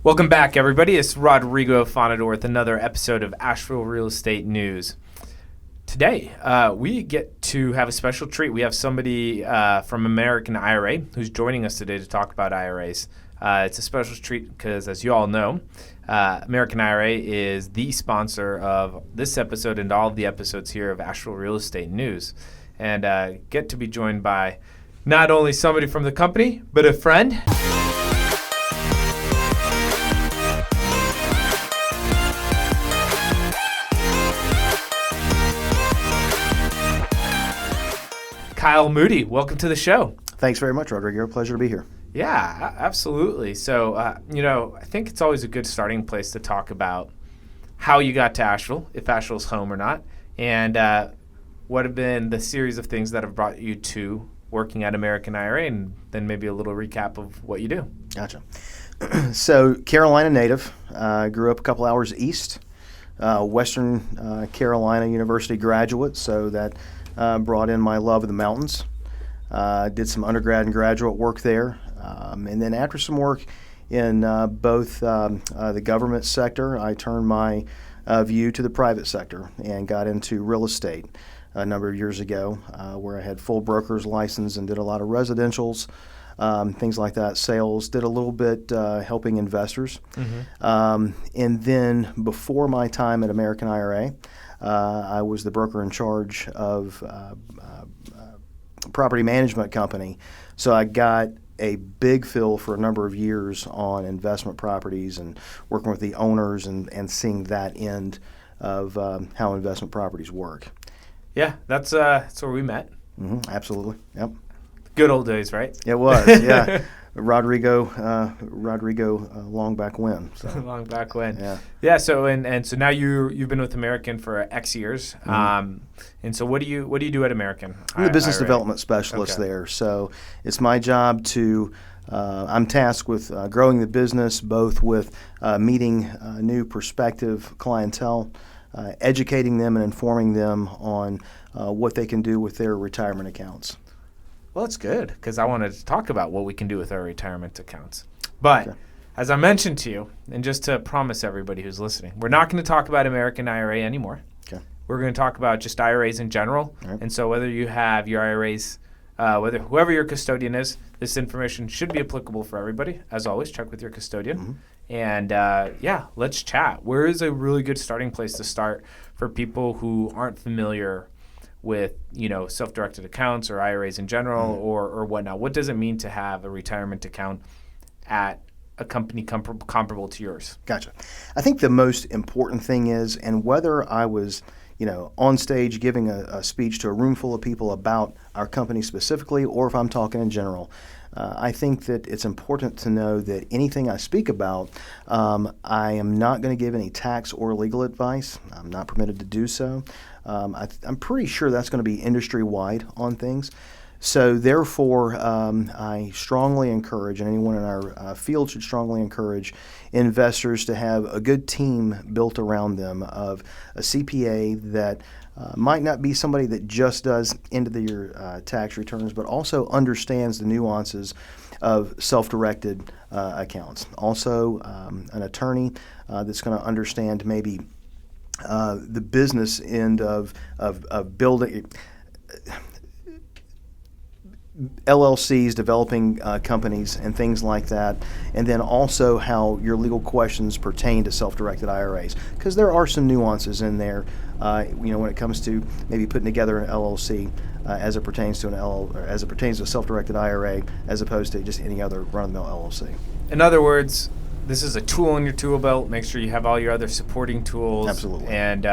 Welcome back, everybody. It's Rodrigo Fonador with another episode of Asheville Real Estate News. Today, we get to have a special treat. We have somebody from American IRA who's joining us today to talk about IRAs. It's a special treat because, as you all know, American IRA is the sponsor of this episode and all of the episodes here of Asheville Real Estate News. And get to be joined by not only somebody from the company, but a friend. Kyle Moody, welcome to the show. Thanks very much, Rodrigo. Pleasure to be here. Yeah, absolutely. So, I think it's always a good starting place to talk about how you got to Asheville, if Asheville's home or not, and what have been the series of things that have brought you to working at American IRA, and then maybe a little recap of what you do. Gotcha. So, Carolina native, grew up a couple hours east, Western Carolina University graduate, so that brought in my love of the mountains. Did some undergrad and graduate work there. And then after some work in both the government sector, I turned my view to the private sector and got into real estate a number of years ago, where I had full broker's license and did a lot of residentials, things like that, sales, did a little bit helping investors. Mm-hmm. And then before my time at American IRA, I was the broker in charge of property management company. So I got a big feel for a number of years on investment properties and working with the owners and seeing that end of how investment properties work. Yeah, that's where we met. Mm-hmm, absolutely. Yep. Good old days, right? It was, yeah. Rodrigo, long back when. So. Long back when. Yeah. Yeah. So so now you've been with American for X years. Mm-hmm. And so what do you do at American? I'm the business development specialist there. So it's my job to. I'm tasked with growing the business, both with meeting new prospective clientele, educating them and informing them on what they can do with their retirement accounts. Well, that's good, because I wanted to talk about what we can do with our retirement accounts. But as I mentioned to you, and just to promise everybody who's listening, we're not going to talk about American IRA anymore. Okay. We're going to talk about just IRAs in general. Right. And so whether you have your IRAs, whoever your custodian is, this information should be applicable for everybody. As always, check with your custodian. Mm-hmm. And let's chat. Where is a really good starting place to start for people who aren't familiar with, self-directed accounts or IRAs in general, or whatnot? What does it mean to have a retirement account at a company comparable to yours? Gotcha. I think the most important thing is, and whether I was, on stage giving a speech to a room full of people about our company specifically, or if I'm talking in general, I think that it's important to know that anything I speak about, I am not going to give any tax or legal advice. I'm not permitted to do so. I'm pretty sure that's going to be industry-wide on things. So therefore, I strongly encourage, and anyone in our field should strongly encourage, investors to have a good team built around them of a CPA that might not be somebody that just does end-of-the-year tax returns, but also understands the nuances of self-directed accounts. Also, an attorney that's going to understand maybe the business end of building LLCs, developing companies, and things like that, and then also how your legal questions pertain to self-directed IRAs, because there are some nuances in there. When it comes to maybe putting together an LLC as it pertains to a self-directed IRA, as opposed to just any other run-of-the-mill LLC. In other words, this is a tool in your tool belt. Make sure you have all your other supporting tools. Absolutely. And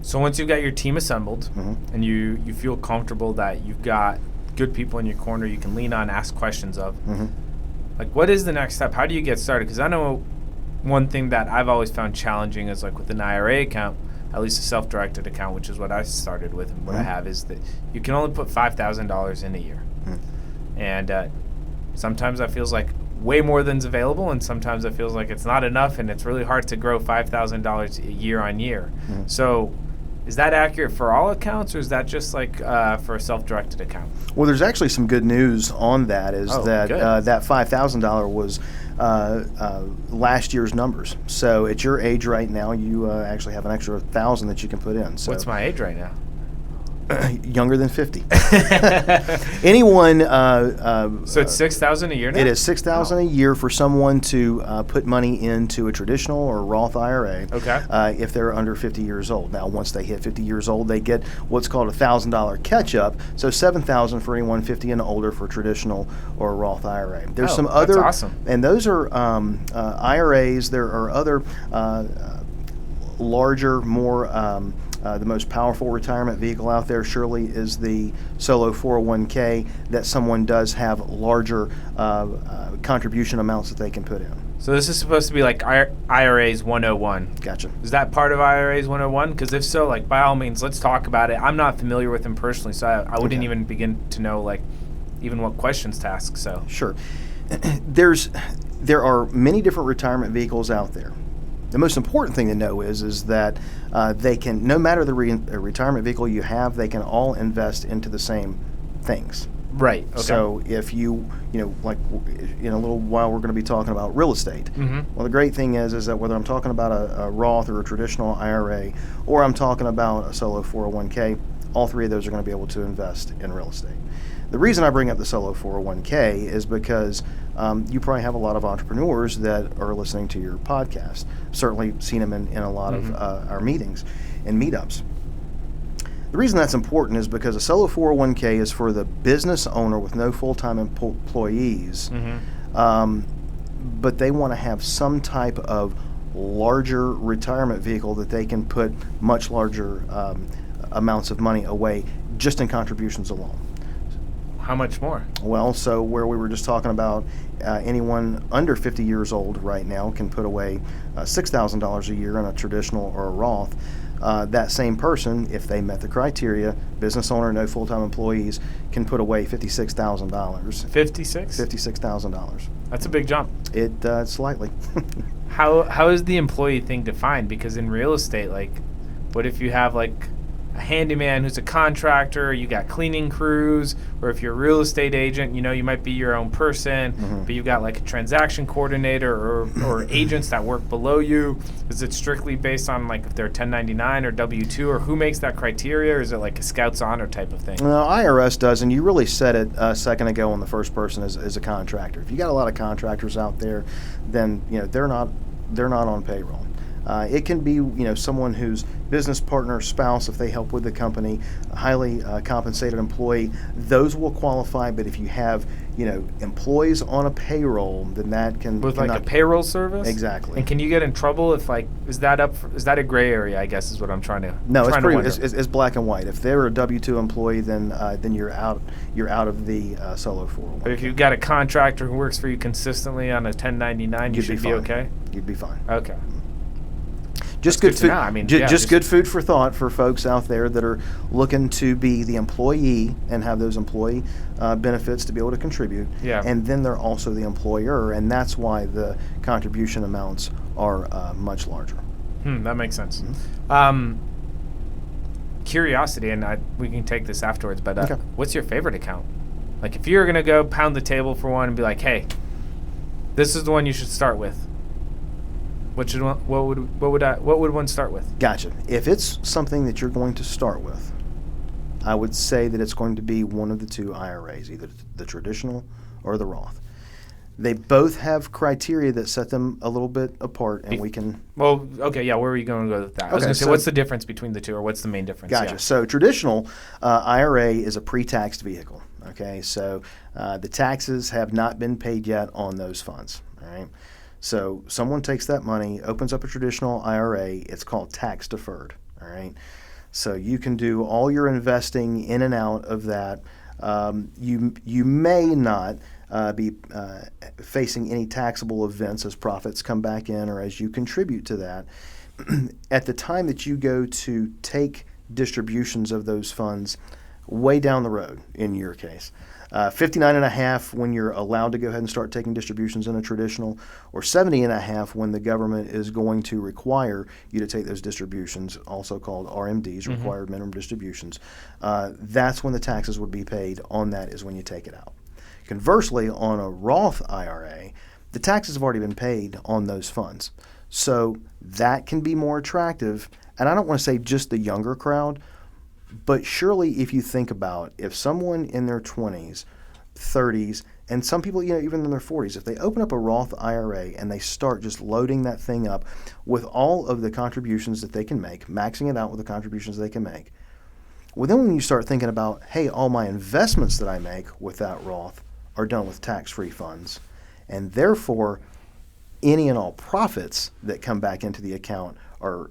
so once you've got your team assembled, mm-hmm. and you feel comfortable that you've got good people in your corner you can lean on, ask questions of, mm-hmm. like, what is the next step? How do you get started? Because I know one thing that I've always found challenging is, like, with an IRA account, at least a self-directed account, which is what I started with and what mm-hmm. I have, is that you can only put $5,000 in a year. Mm-hmm. And sometimes that feels like way more than's available, and sometimes it feels like it's not enough, and it's really hard to grow $5,000 year on year. Mm-hmm. So is that accurate for all accounts, or is that just like for a self-directed account? Well, there's actually some good news on that. That $5,000 was last year's numbers. So at your age right now, you actually have an extra 1,000 that you can put in. So what's my age right now? Younger than 50. Anyone. So it's 6,000 a year now? It is 6,000 a year for someone to put money into a traditional or Roth IRA. Okay. If they're under 50 years old. Now, once they hit 50 years old, they get what's called a $1,000 catch-up. So $7,000 for anyone 50 and older for traditional or Roth IRA. There's some other. That's awesome. And those are IRAs. There are other larger, more. The most powerful retirement vehicle out there surely is the solo 401k that someone does have larger contribution amounts that they can put in. So this is supposed to be like IRAs 101. Gotcha. Is that part of IRAs 101? Because if so, like by all means, let's talk about it. I'm not familiar with them personally, so I wouldn't even begin to know like even what questions to ask. So sure, there are many different retirement vehicles out there. The most important thing to know is that they can, no matter the retirement vehicle you have, they can all invest into the same things. Right. Okay. So if like in a little while we're going to be talking about real estate. Mm-hmm. Well, the great thing is that whether I'm talking about a Roth or a traditional IRA, or I'm talking about a solo 401k, all three of those are going to be able to invest in real estate. The reason I bring up the solo 401k is because you probably have a lot of entrepreneurs that are listening to your podcast. Certainly seen them in a lot of our meetings and meetups. The reason that's important is because a solo 401k is for the business owner with no full-time employees, but they want to have some type of larger retirement vehicle that they can put much larger amounts of money away just in contributions alone. How much more? Well, so where we were just talking about anyone under 50 years old right now can put away $6,000 a year in a traditional or a Roth. That same person, if they met the criteria, business owner, no full-time employees, can put away $56,000. 56? $56,000. That's a big jump. Slightly. How is the employee thing defined? Because in real estate, like, what if you have like a handyman who's a contractor, you got cleaning crews, or if you're a real estate agent, you might be your own person, but you've got like a transaction coordinator or agents that work below you. Is it strictly based on like if they're 1099 or W-2, or who makes that criteria, or is it like a Scout's Honor type of thing? Well, IRS does, and you really said it a second ago on the first person is a contractor. If you got a lot of contractors out there, then they're not on payroll. It can be, someone whose business partner, spouse, if they help with the company, a highly compensated employee, those will qualify. But if you have, employees on a payroll, then that can with like a payroll service. Exactly. And can you get in trouble if like is that a gray area? I guess is what I'm trying to. No, it's black and white. If they're a W-2 employee, then you're out of the solo 401. But if you've got a contractor who works for you consistently on a 1099, you should be okay. You'd be fine. Okay. Just good food. Just good food for thought for folks out there that are looking to be the employee and have those employee benefits to be able to contribute. Yeah. And then they're also the employer, and that's why the contribution amounts are much larger. That makes sense. Mm-hmm. Curiosity, and we can take this afterwards. But okay. What's your favorite account? Like, if you're gonna go pound the table for one and be like, "Hey, this is the one you should start with." What would one start with? Gotcha. If it's something that you're going to start with, I would say that it's going to be one of the two IRAs, either the traditional or the Roth. They both have criteria that set them a little bit apart, and we can... Well, okay, yeah, where are you going to go with that? I was going to say, what's the difference between the two, or what's the main difference? Gotcha. Yeah. So traditional IRA is a pre-taxed vehicle, okay? So the taxes have not been paid yet on those funds, all right? So someone takes that money, opens up a traditional IRA. It's called tax deferred. All right. So you can do all your investing in and out of that. You may not be facing any taxable events as profits come back in or as you contribute to that. At the time that you go to take distributions of those funds, way down the road in your case. 59.5 when you're allowed to go ahead and start taking distributions in a traditional, or 70.5 when the government is going to require you to take those distributions, also called RMDs, required minimum distributions. That's when the taxes would be paid on that, is when you take it out. Conversely, on a Roth IRA, the taxes have already been paid on those funds. So that can be more attractive. And I don't want to say just the younger crowd, but surely if you think about if someone in their 20s, 30s, and some people, even in their 40s, if they open up a Roth IRA and they start just loading that thing up with all of the contributions that they can make, maxing it out with the contributions they can make, well, then when you start thinking about, hey, all my investments that I make with that Roth are done with tax-free funds, and therefore any and all profits that come back into the account are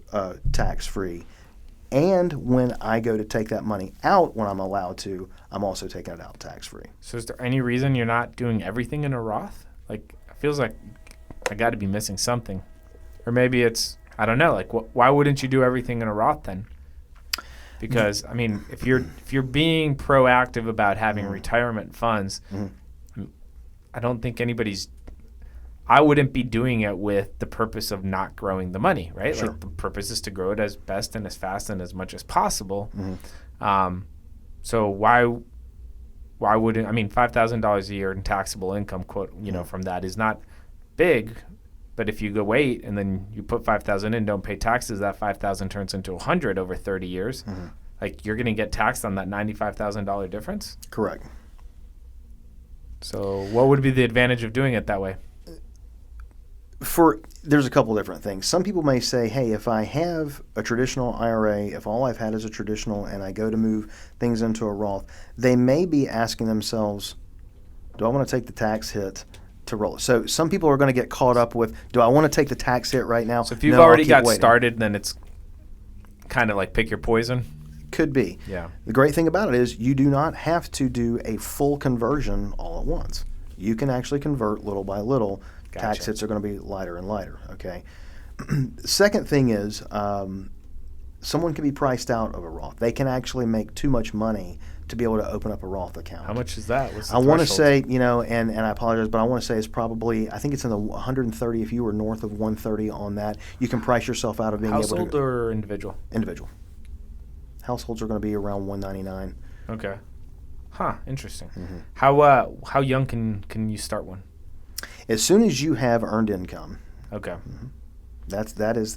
tax-free. And when I go to take that money out when I'm allowed to, I'm also taking it out tax-free. So is there any reason you're not doing everything in a Roth? Like, it feels like I got to be missing something. Or maybe it's, I don't know, like, why wouldn't you do everything in a Roth then? Because, I mean, if you're being proactive about having retirement funds, I don't think I wouldn't be doing it with the purpose of not growing the money, right? Sure. Like the purpose is to grow it as best and as fast and as much as possible. So why wouldn't, I mean, $5,000 a year in taxable income, quote, from that is not big, but if you go wait and then you put $5,000 in, don't pay taxes, that $5,000 turns into $100 over 30 years. Like you're going to get taxed on that $95,000 difference. Correct. So what would be the advantage of doing it that way? There's a couple different things. Some people may say, hey, if I have a traditional IRA, if all I've had is a traditional and I go to move things into a Roth, they may be asking themselves, do I want to take the tax hit to roll it? So some people are going to get caught up with, do I want to take the tax hit right now? So if you've already got started, then it's kind of like pick your poison? Could be. Yeah. The great thing about it is you do not have to do a full conversion all at once. You can actually convert little by little. Gotcha. Tax hits are going to be lighter and lighter, okay? Second thing is someone can be priced out of a Roth. They can actually make too much money to be able to open up a Roth account. How much is that? What's the I want to threshold? say, and I apologize, but I want to say it's probably, I think it's in the 130. If you were north of 130 on that, you can price yourself out of being able to. Household or individual? Individual. Households are going to be around 199. Okay. Huh, interesting. How young can you start one? As soon as you have earned income. Okay. That is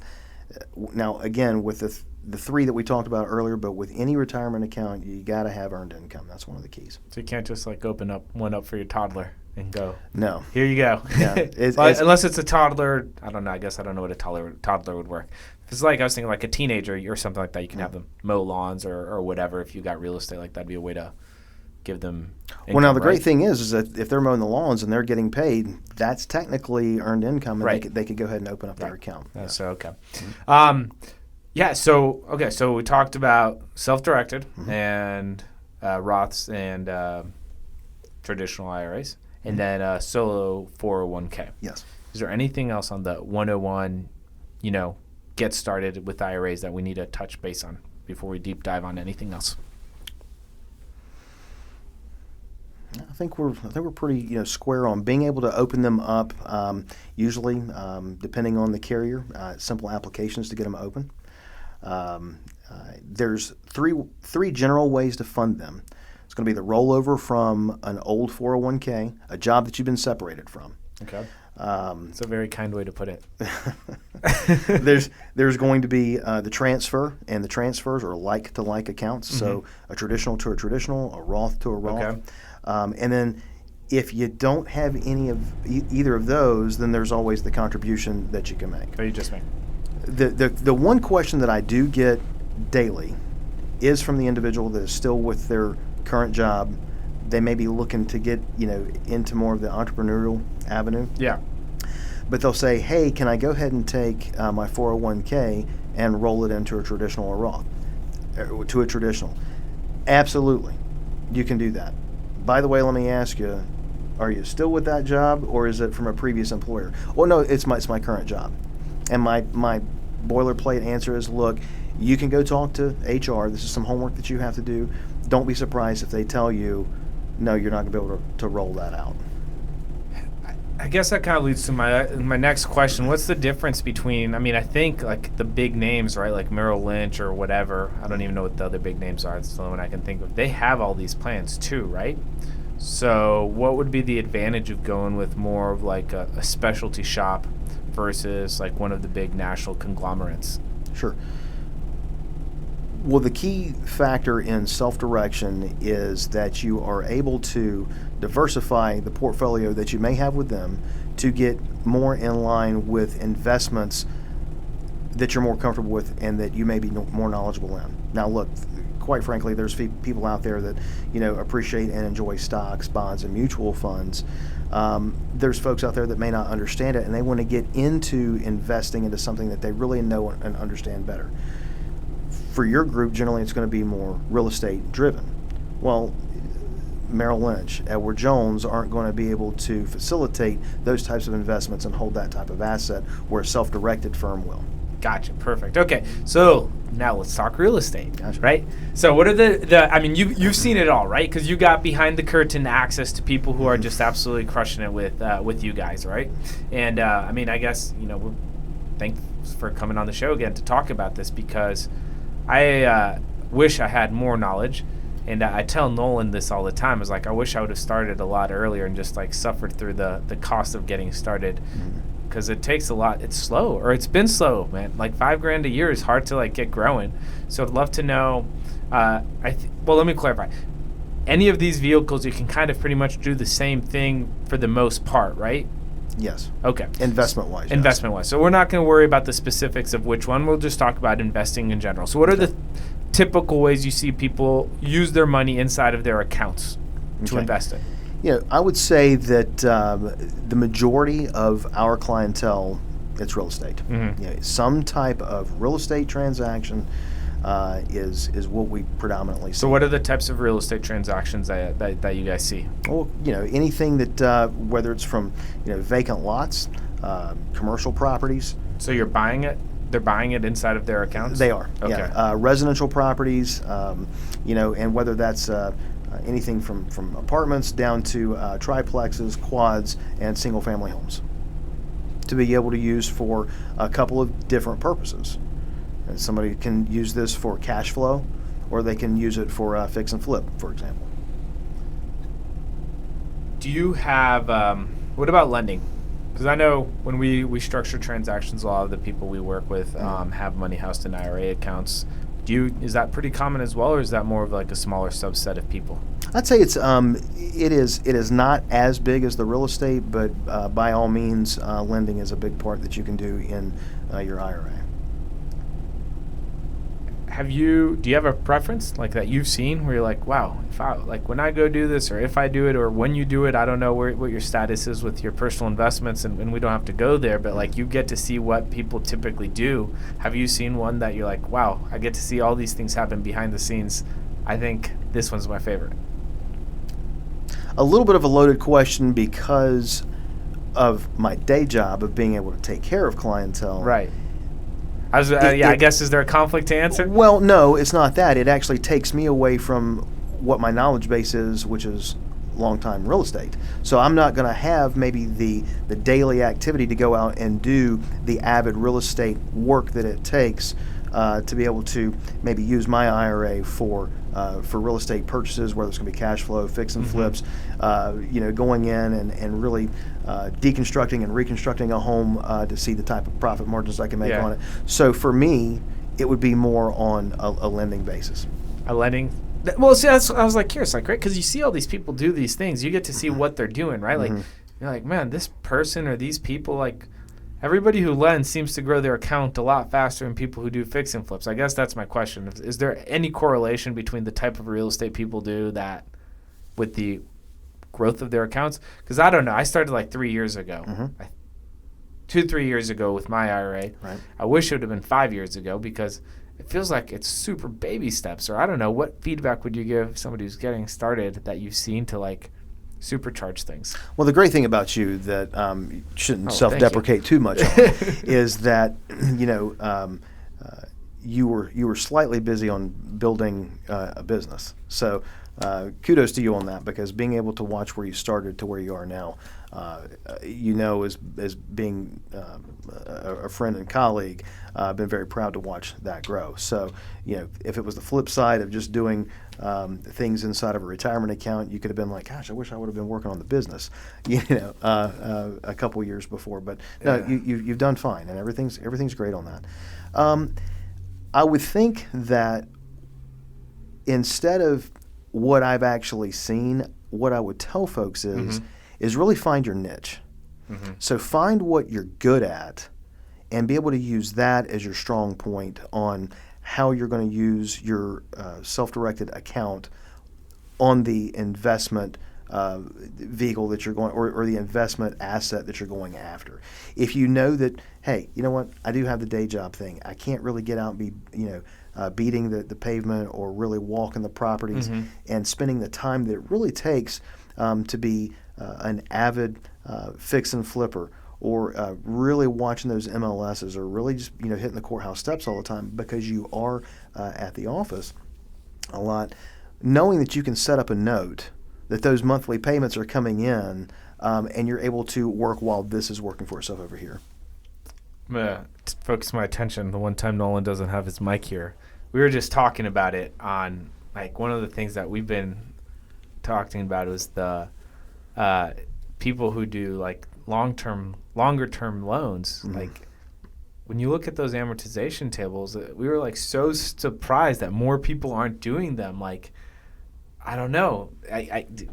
now again with the three that we talked about earlier, but with any retirement account, you got to have earned income. That's one of the keys. So you can't just like open up one up for your toddler and go. No. Here you go. Yeah. Unless it's a toddler, I don't know. I guess I don't know what a toddler would work. If it's like I was thinking like a teenager or something like that, you can have them mow lawns or whatever. If you got real estate, like that'd be a way to give them income, well, now the right? great thing is that if they're mowing the lawns and they're getting paid, that's technically earned income, and right. they could go ahead and open up their account. So okay. So we talked about self-directed and Roths and traditional IRAs, and then solo 401k. Yes. Is there anything else on the 101, get started with IRAs that we need to touch base on before we deep dive on anything else? I think we're pretty square on being able to open them up. Usually, depending on the carrier, simple applications to get them open. There's three general ways to fund them. It's going to be the rollover from an old 401k, a job that you've been separated from. Okay. It's a very kind way to put it. There's going to be the transfer, and the transfers are like-to-like accounts. So a traditional to a traditional, a Roth to a Roth. Okay. And then if you don't have any of either of those, then there's always the contribution that you can make. Oh, you just make. The one question that I do get daily is from the individual that is still with their current job. They may be looking to get into more of the entrepreneurial avenue. Yeah. But they'll say, hey, can I go ahead and take my 401k and roll it into a traditional or Roth, to a traditional? Absolutely. You can do that. By the way, let me ask you, are you still with that job, or is it from a previous employer? Well, no, it's my current job. And my boilerplate answer is, look, you can go talk to HR. This is some homework that you have to do. Don't be surprised if they tell you, no, you're not going to be able to roll that out. I guess that kind of leads to my next question. What's the difference between, I think like the big names, right, like Merrill Lynch or whatever. I don't even know what the other big names are. It's the only one I can think of. They have all these plans too, right? So what would be the advantage of going with more of like a specialty shop versus like one of the big national conglomerates? Sure. Well, the key factor in self-direction is that you are able to diversify the portfolio that you may have with them to get more in line with investments that you're more comfortable with and that you may be more knowledgeable in. Now, look, quite frankly, there's people out there that appreciate and enjoy stocks, bonds, and mutual funds. There's folks out there that may not understand it, and they want to get into investing into something that they really know and understand better. For your group, generally, it's going to be more real estate driven. Well, Merrill Lynch, Edward Jones aren't going to be able to facilitate those types of investments and hold that type of asset where a self-directed firm will. Gotcha. Perfect. Okay. So now let's talk real estate, Gotcha. Right? So what are the I mean, you've seen it all, right? Because you got behind the curtain access to people who are just absolutely crushing it with you guys, right? And I mean, I guess, thanks for coming on the show again to talk about this, because I wish I had more knowledge. And I tell Nolan this all the time, is like, I wish I would have started a lot earlier and just like suffered through the cost of getting started. Because it takes a lot. It's slow, or it's been slow, man. Like $5,000 a year is hard to like get growing. So I'd love to know. Well, let me clarify. Any of these vehicles, you can kind of pretty much do the same thing for the most part, right? Yes. Okay. Investment-wise. Yes. Investment-wise. So we're not going to worry about the specifics of which one. We'll just talk about investing in general. So what are the typical ways you see people use their money inside of their accounts to invest it? I would say that the majority of our clientele, it's real estate. Some type of real estate transaction is what we predominantly see. So what are the types of real estate transactions that you guys see? Well, anything that, whether it's from, vacant lots, commercial properties. So you're buying it? They're buying it inside of their accounts? They are. Okay. Yeah. Residential properties, and whether that's anything from apartments down to triplexes, quads, and single-family homes, to be able to use for a couple of different purposes. And somebody can use this for cash flow, or they can use it for fix and flip, for example. Do you have, what about lending? Because I know when we structure transactions, a lot of the people we work with have money housed in IRA accounts. Is that pretty common as well, or is that more of like a smaller subset of people? I'd say it is not as big as the real estate, but by all means, lending is a big part that you can do in your IRA. Do you have a preference like that you've seen where you're like, wow, when I go do this, or if I do it, or when you do it, I don't know what your status is with your personal investments, and we don't have to go there, but like you get to see what people typically do. Have you seen one that you're like, wow, I get to see all these things happen behind the scenes? I think this one's my favorite. A little bit of a loaded question because of my day job of being able to take care of clientele. Right. I guess, is there a conflict to answer? Well, no, it's not that. It actually takes me away from what my knowledge base is, which is long-time real estate. So I'm not going to have maybe the daily activity to go out and do the avid real estate work that it takes to be able to maybe use my IRA for real estate purchases, whether it's going to be cash flow, fix and flips, going in and really deconstructing and reconstructing a home to see the type of profit margins I can make on it. So for me, it would be more on a lending basis. A lending? Well, see, I was like curious, like, right? Because you see all these people do these things. You get to see what they're doing, right? Like, you're like, man, this person or these people, like, everybody who lends seems to grow their account a lot faster than people who do fix and flips. I guess that's my question. Is there any correlation between the type of real estate people do that with the growth of their accounts? Because I don't know. I started like 3 years ago. 2-3 years ago with my IRA. Right. I wish it would have been 5 years ago, because it feels like it's super baby steps. Or I don't know. What feedback would you give somebody who's getting started that you've seen to like supercharge things? Well, the great thing about you that you shouldn't self-deprecate too much on is that you were slightly busy on building a business. So kudos to you on that, because being able to watch where you started to where you are now, as being a friend and colleague. I've been very proud to watch that grow. So, if it was the flip side of just doing things inside of a retirement account, you could have been like, gosh, I wish I would have been working on the business, a couple years before. But no, you've done fine, and everything's great on that. I would think that instead of what I've actually seen, what I would tell folks is really find your niche. So find what you're good at and be able to use that as your strong point on how you're going to use your self-directed account on the investment vehicle that you're going, or the investment asset that you're going after. If you know that, hey, you know what, I do have the day job thing. I can't really get out and be, beating the pavement or really walking the properties and spending the time that it really takes to be an avid fix and flipper, or really watching those MLSs, or really just hitting the courthouse steps all the time because you are at the office a lot, knowing that you can set up a note that those monthly payments are coming in, and you're able to work while this is working for itself over here. I'm going to focus my attention the one time Nolan doesn't have his mic here. We were just talking about it on, like, one of the things that we've been talking about was the people who do, like, longer term loans. Like, when you look at those amortization tables, we were, like, so surprised that more people aren't doing them. Like, I don't know.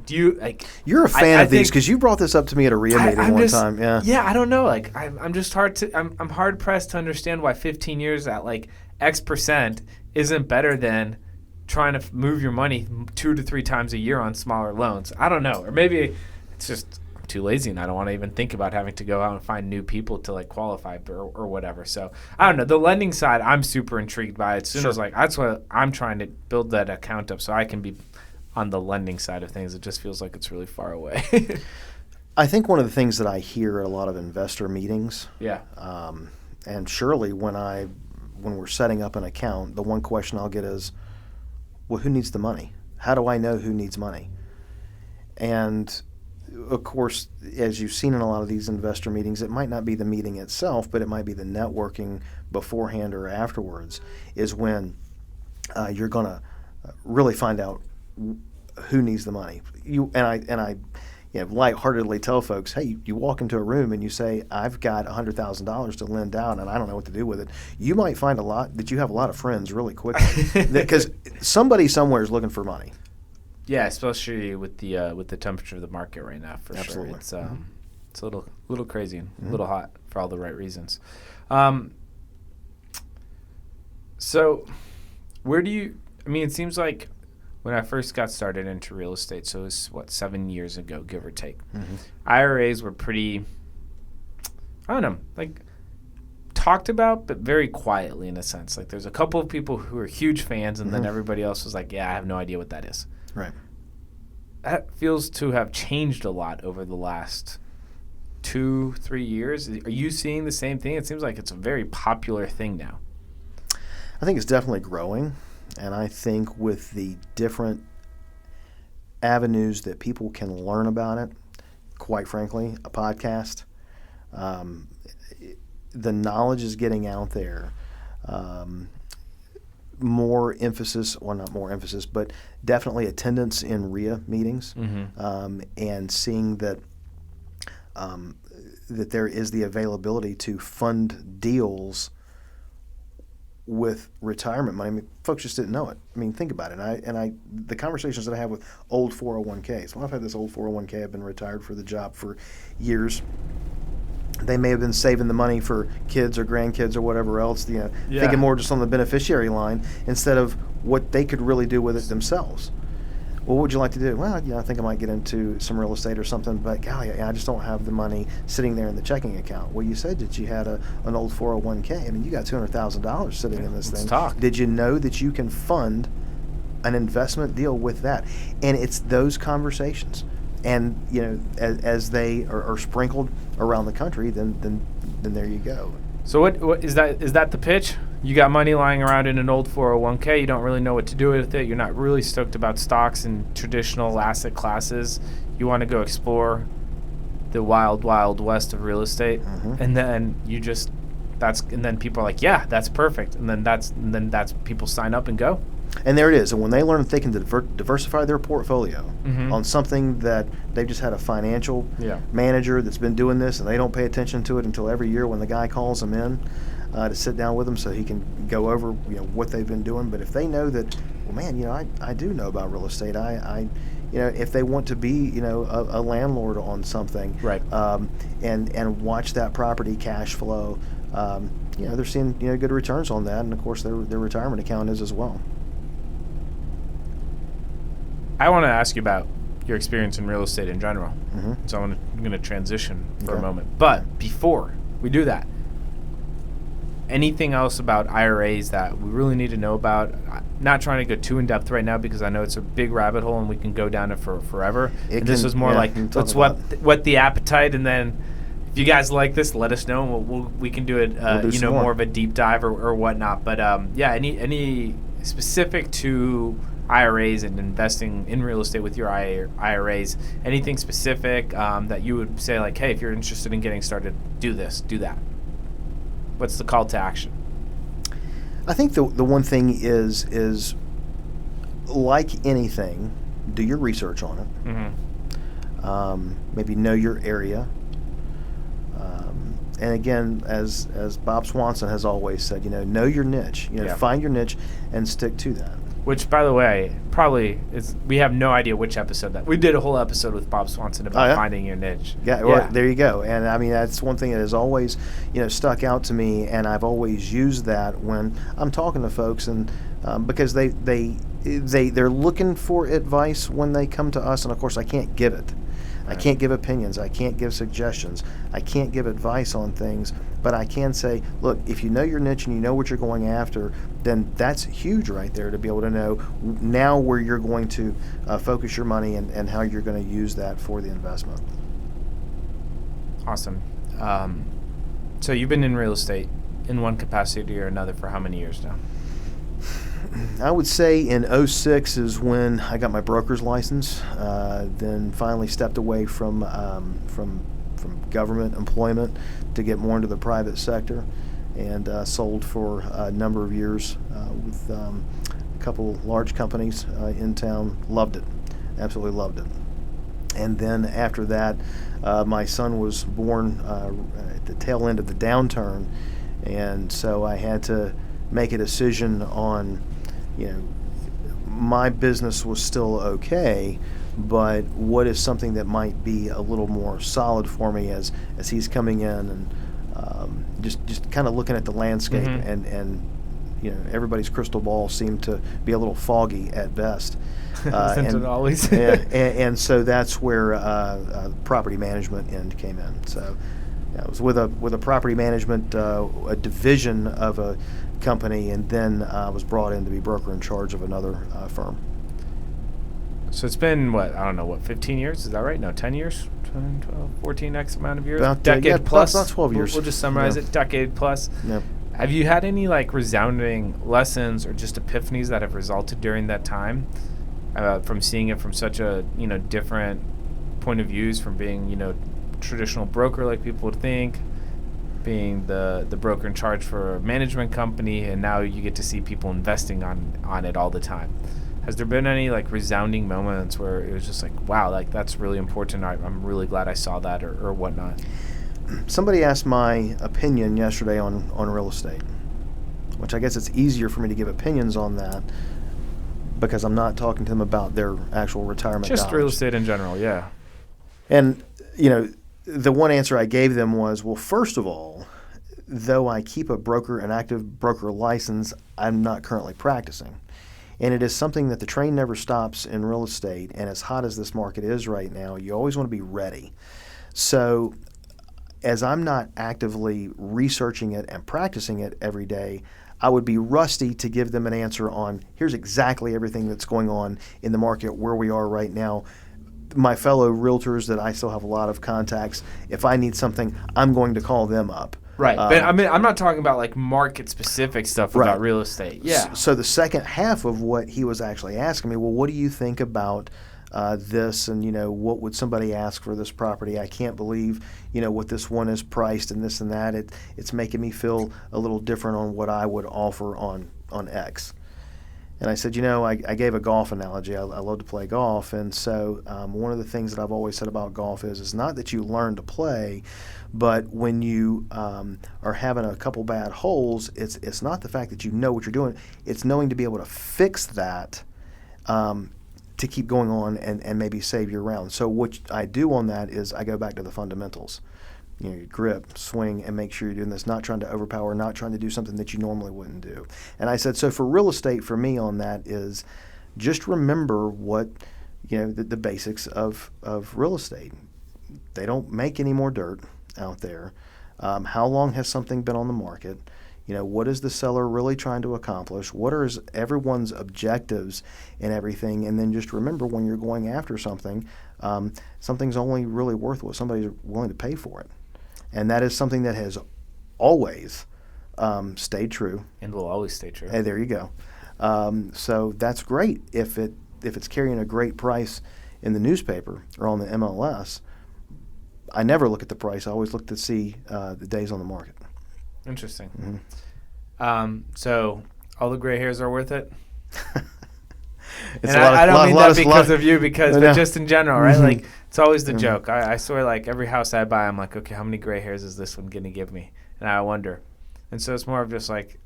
Do you, like... You're a fan of these because you brought this up to me at a RIA meeting one time. Yeah. Yeah, I don't know. Like, I'm just I'm hard pressed to understand why 15 years at, like, X% isn't better than trying to move your money 2 to 3 times a year on smaller loans. I don't know. Or maybe it's just I'm too lazy and I don't want to even think about having to go out and find new people to, like, qualify or whatever. So I don't know. The lending side, I'm super intrigued by it. As soon as, like, that's what I'm trying to build that account up so I can be on the lending side of things. It just feels like it's really far away. I think one of the things that I hear at a lot of investor meetings, and surely when we're setting up an account, the one question I'll get is, well, who needs the money? How do I know who needs money? And of course, as you've seen in a lot of these investor meetings, it might not be the meeting itself, but it might be the networking beforehand or afterwards is when you're going to really find out who needs the money. I lightheartedly tell folks, hey, you walk into a room and you say, I've got $100,000 to lend out and I don't know what to do with it. You might find that you have a lot of friends really quickly because somebody somewhere is looking for money. Yeah, especially with the temperature of the market right now, for Absolutely. sure. It's a little crazy and a little hot for all the right reasons. So where do you? I mean, it seems like when I first got started into real estate, so it was, 7 years ago, give or take. IRAs were pretty, I don't know, like, talked about, but very quietly in a sense. Like, there's a couple of people who are huge fans, and then everybody else was like, yeah, I have no idea what that is. Right. That feels to have changed a lot over the last 2-3 years. Are you seeing the same thing? It seems like it's a very popular thing now. I think it's definitely growing. And I think with the different avenues that people can learn about it, quite frankly, a podcast, the knowledge is getting out there. More emphasis, well, not more emphasis, but definitely attendance in RIA meetings, and seeing that that there is the availability to fund deals with retirement money. I mean, folks just didn't know it. I mean, think about it. The conversations that I have with old 401ks. Well, I've had this old 401k. I've been retired for the job for years. They may have been saving the money for kids or grandkids or whatever else, thinking more just on the beneficiary line instead of what they could really do with it themselves. Well, what would you like to do? Well, I think I might get into some real estate or something, but golly, I just don't have the money sitting there in the checking account. Well, you said that you had an old 401k. I mean, you got $200,000 sitting in this thing. Talk. Did you know that you can fund an investment deal with that? And it's those conversations. And, as they are sprinkled around the country, then there you go. So what is that? Is that the pitch? You got money lying around in an old 401k. You don't really know what to do with it. You're not really stoked about stocks and traditional asset classes. You want to go explore the wild, wild west of real estate, and then and then people are like, yeah, that's perfect, and then that's people sign up and go. And there it is. And when they learn that they can diversify their portfolio on something that they've just had a financial manager that's been doing this, and they don't pay attention to it until every year when the guy calls them in to sit down with them so he can go over what they've been doing. But if they know that, well, man, I do know about real estate. I if they want to be a landlord on something, right, and watch that property cash flow, they're seeing good returns on that, and of course their retirement account is as well. I want to ask you about your experience in real estate in general. So I'm going to transition for a moment. But before we do that, anything else about IRAs that we really need to know about? I'm not trying to go too in-depth right now because I know it's a big rabbit hole and we can go down it for forever. This was more like, let's whet the appetite, and then if you guys like this, let us know, and we can do it, more of a deep dive or whatnot. But any specific to IRAs and investing in real estate with your IRAs, anything specific that you would say, like, hey, if you're interested in getting started, do this, do that? What's the call to action? I think the one thing is like anything, do your research on it. Maybe know your area. And again, as Bob Swanson has always said, know your niche. Find your niche and stick to that. Which, by the way, probably is. We have no idea which episode that we did a whole episode with Bob Swanson about finding your niche. Yeah, well, there you go. And I mean, that's one thing that has always, stuck out to me, and I've always used that when I'm talking to folks, and because they're looking for advice when they come to us, and of course, I can't give it. I can't give opinions. I can't give suggestions. I can't give advice on things, but I can say, look, if you know your niche and you know what you're going after, then that's huge right there to be able to know now where you're going to focus your money and how you're going to use that for the investment. Awesome. So you've been in real estate in one capacity or another for how many years now? I would say in 2006 is when I got my broker's license, then finally stepped away from government employment to get more into the private sector, and sold for a number of years with a couple large companies in town. Loved it, absolutely loved it. And then after that, my son was born at the tail end of the downturn, and so I had to make a decision on, my business was still okay, but what is something that might be a little more solid for me as he's coming in, and just kind of looking at the landscape, and everybody's crystal ball seemed to be a little foggy at best. Isn't it always? and so that's where property management end came in. So I was with a property management a division of a company, and then I was brought in to be broker in charge of another firm. So it's been 15 years? Is that right? No, 10 years? 10, 12, 14, X amount of years? Decade plus. About 12 years. We'll just summarize it. Decade plus. Yeah. Have you had any resounding lessons or just epiphanies that have resulted during that time from seeing it from such a different point of views, from being traditional broker like people would think, being the broker in charge for a management company, and now you get to see people investing on it all the time? Has there been any resounding moments where it was just wow, that's really important, I'm really glad I saw that, or whatnot? Somebody asked my opinion yesterday on real estate, which I guess it's easier for me to give opinions on that because I'm not talking to them about their actual retirement just dollars. Real estate in general, yeah. And the one answer I gave them was, well, first of all, though I keep an active broker license, I'm not currently practicing. And it is something that the train never stops in real estate, and as hot as this market is right now, you always want to be ready. So as I'm not actively researching it and practicing it every day, I would be rusty to give them an answer on here's exactly everything that's going on in the market where we are right now. My fellow realtors that I still have a lot of contacts, if I need something, I'm going to call them up. Right. But I'm not talking about market-specific stuff about real estate. Yeah. So the second half of what he was actually asking me, well, what do you think about this, and what would somebody ask for this property? I can't believe what this one is priced and this and that. It's making me feel a little different on what I would offer on X. And I said, I gave a golf analogy. I love to play golf, and so one of the things that I've always said about golf is not that you learn to play, but when you are having a couple bad holes, it's not the fact that you know what you're doing. It's knowing to be able to fix that to keep going on and maybe save your round. So what I do on that is I go back to the fundamentals. Your grip, swing, and make sure you're doing this, not trying to overpower, not trying to do something that you normally wouldn't do. And I said, so for real estate, for me on that is just remember what, the basics of real estate. They don't make any more dirt out there. How long has something been on the market? What is the seller really trying to accomplish? What are everyone's objectives and everything? And then just remember when you're going after something, something's only really worth what somebody's willing to pay for it. And that is something that has always stayed true. And will always stay true. Hey, there you go. So that's great if it's carrying a great price in the newspaper or on the MLS. I never look at the price. I always look to see the days on the market. Interesting. Mm-hmm. So all the gray hairs are worth it? And I don't mean that because of you, but just in general, right? Mm-hmm. Like, it's always the joke. I swear, like, every house I buy, I'm like, okay, how many gray hairs is this one going to give me? And I wonder. And so it's more of just like,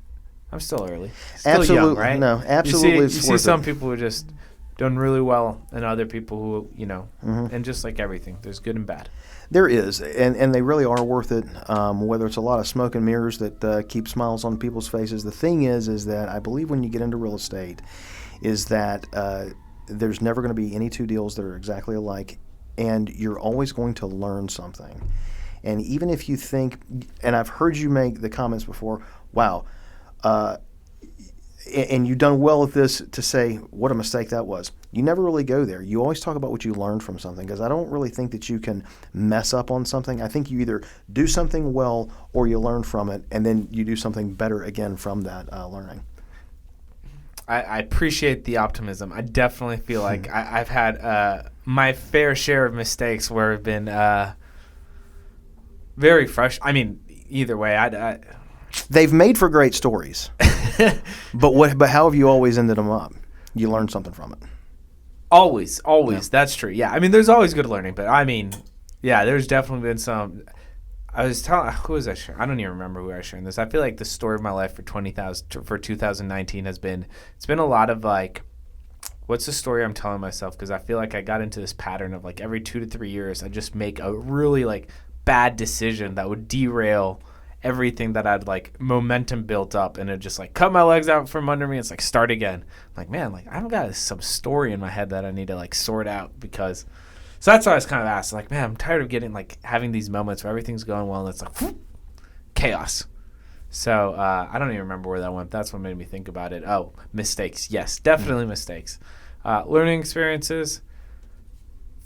I'm still early. Still absolutely, young, right? No, absolutely. You see some people who are just doing really well and other people who, and just like everything, there's good and bad. There is, and they really are worth it, whether it's a lot of smoke and mirrors that keep smiles on people's faces. The thing is that I believe when you get into real estate is that there's never going to be any two deals that are exactly alike, and you're always going to learn something. And even if you think, and I've heard you make the comments before, wow, and you've done well at this to say what a mistake that was. You never really go there. You always talk about what you learned from something, because I don't really think that you can mess up on something. I think you either do something well or you learn from it, and then you do something better again from that learning. I appreciate the optimism. I definitely feel like I've had my fair share of mistakes where I've been very fresh. I mean, either way, they've made for great stories. But how have you always ended them up? You learned something from it. Always. Yeah. That's true. Yeah, I mean, there's always good learning, but I mean, yeah, there's definitely been some. I was telling, who was I sharing? I don't even remember who I was sharing this. I feel like the story of my life for 2019 has been, it's been a lot of like, what's the story I'm telling myself? Because I feel like I got into this pattern of like every 2 to 3 years, I just make a really like bad decision that would derail everything that I'd like momentum built up, and it just like cut my legs out from under me. It's like start again. I'm like, man, like I've got some story in my head that I need to like sort out because. So that's why I was kind of asked, like, man, I'm tired of getting like having these moments where everything's going well and it's like whoop, chaos. So I don't even remember where that went. That's what made me think about it. Oh, mistakes. Yes, definitely mistakes. Learning experiences,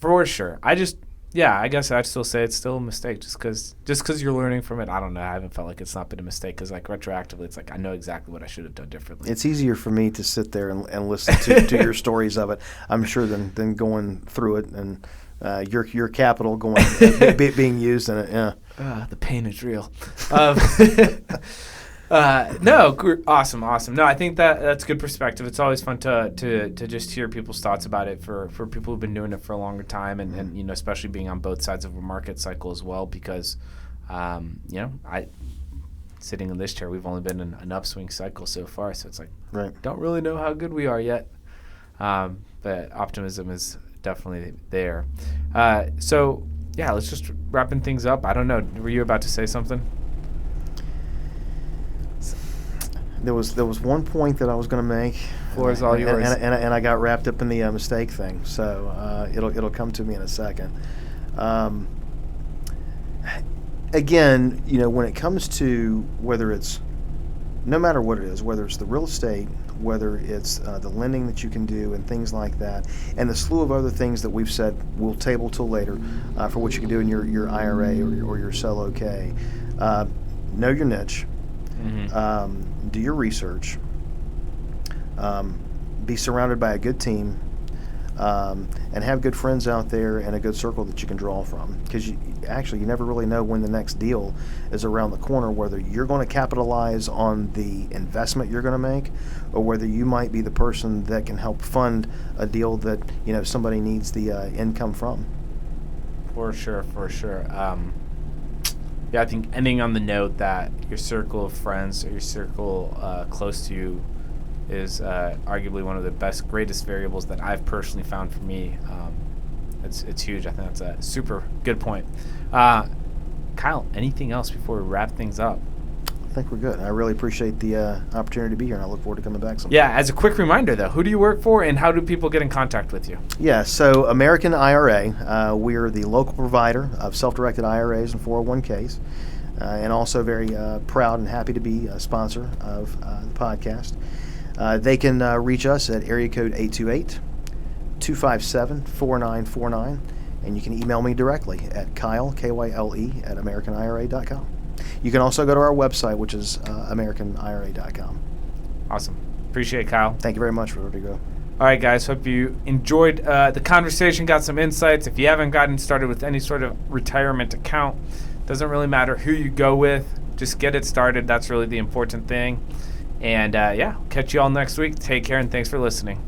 for sure. I guess I'd still say it's still a mistake just because you're learning from it. I don't know. I haven't felt like it's not been a mistake because like retroactively, it's like I know exactly what I should have done differently. It's easier for me to sit there and listen to your stories of it, I'm sure, than going through it and your capital going being used in it. Yeah. The pain is real. No, awesome. No, I think that's good perspective. It's always fun to just hear people's thoughts about it for people who've been doing it for a longer time, and especially being on both sides of a market cycle as well, because I sitting in this chair, we've only been in an upswing cycle so far, so it's like don't really know how good we are yet, but optimism is definitely there. So yeah, let's just wrapping things up. I don't know, were you about to say something? There was one point that I was going to make. Floor is all yours. And I got wrapped up in the mistake thing, so it'll come to me in a second. Again, when it comes to whether it's, no matter what it is, whether it's the real estate, whether it's the lending that you can do and things like that, and the slew of other things that we've said we'll table till later for what you can do in your IRA or your sell okay. Know your niche. Mm-hmm. Do your research. Be surrounded by a good team. and have good friends out there and a good circle that you can draw from. Because you never really know when the next deal is around the corner, whether you're going to capitalize on the investment you're going to make, or whether you might be the person that can help fund a deal that somebody needs the income from. For sure. Yeah, I think ending on the note that your circle of friends or your circle close to you is arguably one of the greatest variables that I've personally found for me. It's huge. I think that's a super good point. Kyle, anything else before we wrap things up? I think we're good. I really appreciate the opportunity to be here, and I look forward to coming back sometime. Yeah, as a quick reminder, though, who do you work for, and how do people get in contact with you? Yeah, so American IRA, we're the local provider of self-directed IRAs and 401ks, and also very proud and happy to be a sponsor of the podcast. They can reach us at area code 828-257-4949, and you can email me directly at Kyle, Kyle, at AmericanIRA.com. You can also go to our website, which is AmericanIRA.com. Awesome. Appreciate it, Kyle. Thank you very much, Rodrigo. All right, guys. Hope you enjoyed the conversation, got some insights. If you haven't gotten started with any sort of retirement account, doesn't really matter who you go with. Just get it started. That's really the important thing. And, catch you all next week. Take care, and thanks for listening.